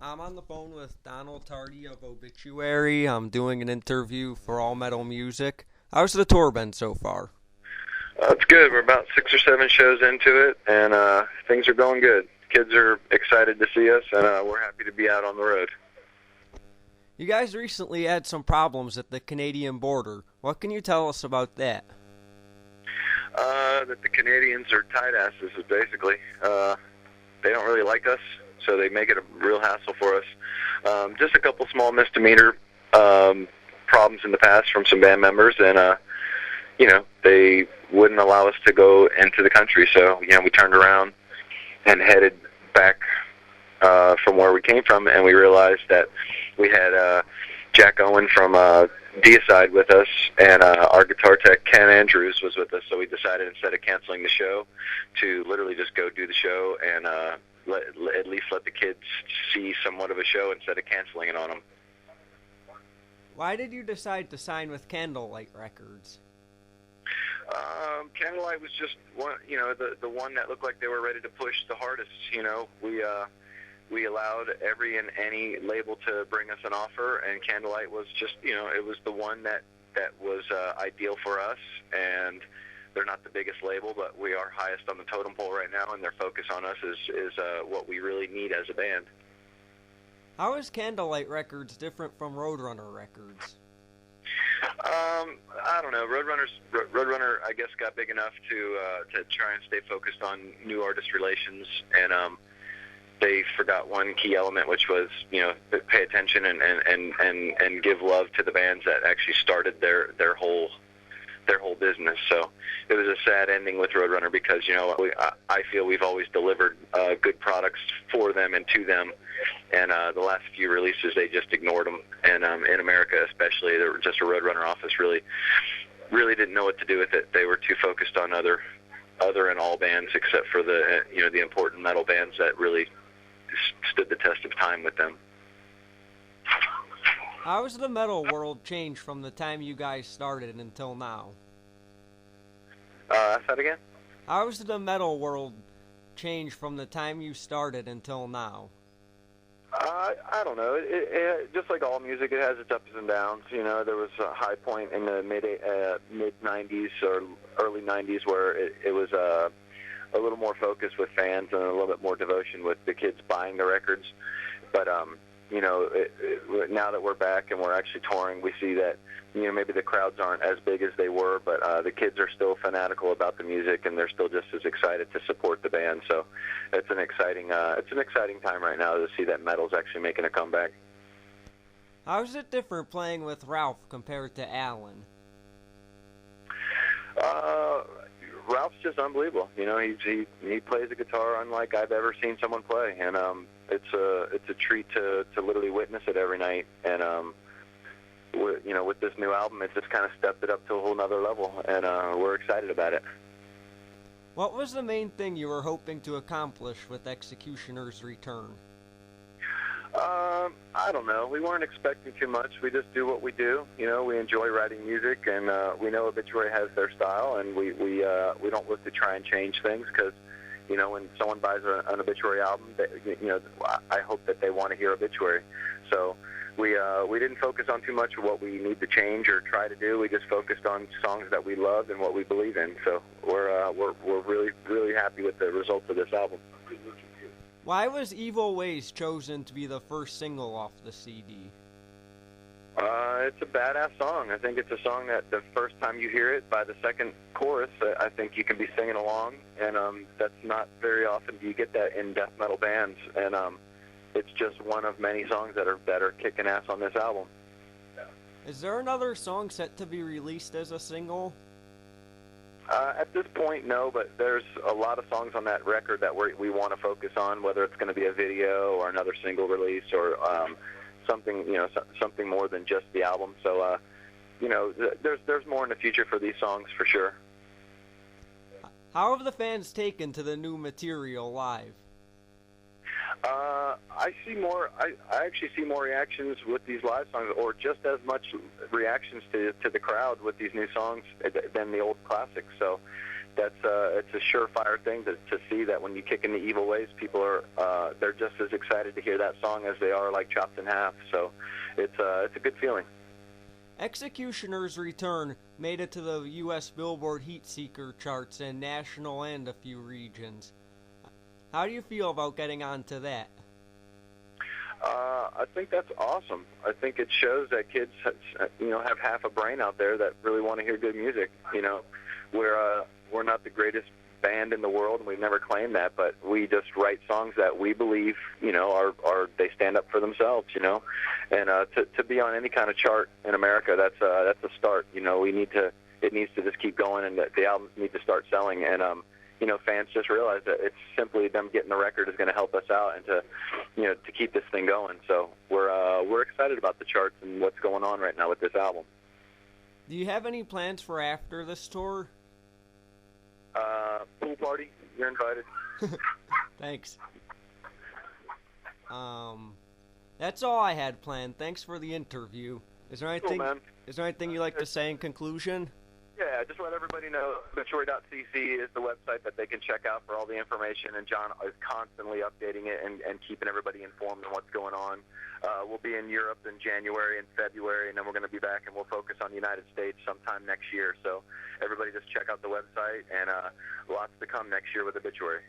I'm on the phone with Donald Tardy of Obituary. I'm doing an interview for All Metal Music. How's the tour been so far? It's good. We're about 6 or 7 shows into it, and things are going good. Kids are excited to see us, and we're happy to be out on the road. You guys recently had some problems at the Canadian border. What can you tell us about that? That the Canadians are tight asses, basically. They don't really like us, so they make it a real hassle for us. Just a couple small misdemeanor problems in the past from some band members, and they wouldn't allow us to go into the country. So we turned around and headed back from where we came from, and we realized that we had Jack Owen from Deicide with us, and our guitar tech Ken Andrews was with us. So we decided, instead of canceling the show, to literally just go do the show and at least let the kids see somewhat of a show instead of canceling it on them. Why did you decide to sign with Candlelight Records? Candlelight was just one, the one that looked like they were ready to push the hardest. We allowed every and any label to bring us an offer, and Candlelight was just, it was the one that was ideal for us. And they're not the biggest label, but we are highest on the totem pole right now, and their focus on us is what we really need as a band. How is Candlelight Records different from Roadrunner Records? I don't know. Roadrunner, I guess, got big enough to try and stay focused on new artist relations, and they forgot one key element, which was pay attention and give love to the bands that actually started their whole business. So it was a sad ending with Roadrunner because I feel we've always delivered good products for them and to them, and the last few releases they just ignored them. And in America especially, there were just a Roadrunner office really didn't know what to do with it. They were too focused on other and all bands, except for the the important metal bands that really stood the test of time with them. How has the metal world changed from the time you guys started until now? Ask that again? How has the metal world changed from the time you started until now? I don't know. It just like all music, it has its ups and downs. There was a high point in the mid '90s or early '90s where it was a little more focused with fans and a little bit more devotion with the kids buying the records. But now that we're back and we're actually touring, we see that maybe the crowds aren't as big as they were, but the kids are still fanatical about the music, and they're still just as excited to support the band. So it's an exciting time right now to see that metal's actually making a comeback. How is it different playing with Ralph compared to Alan? Ralph's just unbelievable. He plays the guitar unlike I've ever seen someone play, and it's a treat to literally witness it every night. And with this new album, it just kind of stepped it up to a whole nother level, and we're excited about it. What was the main thing you were hoping to accomplish with Executioner's Return? I don't know. We weren't expecting too much. We just do what we do. We enjoy writing music, and we know Obituary has their style, and we don't look to try and change things because, when someone buys an Obituary album, I hope that they want to hear Obituary. So we didn't focus on too much of what we need to change or try to do. We just focused on songs that we loved and what we believe in. So we're really happy with the results of this album. Why was Evil Ways chosen to be the first single off the CD? It's a badass song. I think it's a song that the first time you hear it, by the second chorus, I think you can be singing along, and that's not very often do you get that in death metal bands, and it's just one of many songs that are kicking ass on this album. Is there another song set to be released as a single? At this point, no, but there's a lot of songs on that record that we want to focus on, whether it's going to be a video or another single release or something more than just the album. So, there's more in the future for these songs for sure. How have the fans taken to the new material live? I actually see more reactions with these live songs, or just as much reactions to the crowd with these new songs than the old classics. So it's a surefire thing to see that when you kick into Evil Ways, people are they're just as excited to hear that song as they are like Chopped in Half. So it's a good feeling. Executioner's Return made it to the U.S. Billboard Heatseeker charts in national and a few regions. How do you feel about getting onto that? I think that's awesome. I think it shows that kids, have half a brain out there that really want to hear good music. We're not the greatest band in the world, and we've never claimed that, but we just write songs that we believe, are they stand up for themselves, and to be on any kind of chart in America, that's a start. It needs to just keep going, and the albums need to start selling, and fans just realize that it's simply them getting the record is going to help us out and to keep this thing going. So we're excited about the charts and what's going on right now with this album. Do you have any plans for after this tour? Pool party, you're invited. Thanks. That's all I had planned. Thanks for the interview. Is there anything? Cool, man. Is there anything you'd like to say in conclusion? Yeah, just let everybody know obituary.cc is the website that they can check out for all the information, and John is constantly updating it and keeping everybody informed on what's going on. We'll be in Europe in January and February, and then we're going to be back, and we'll focus on the United States sometime next year. So everybody just check out the website, and lots to come next year with Obituary.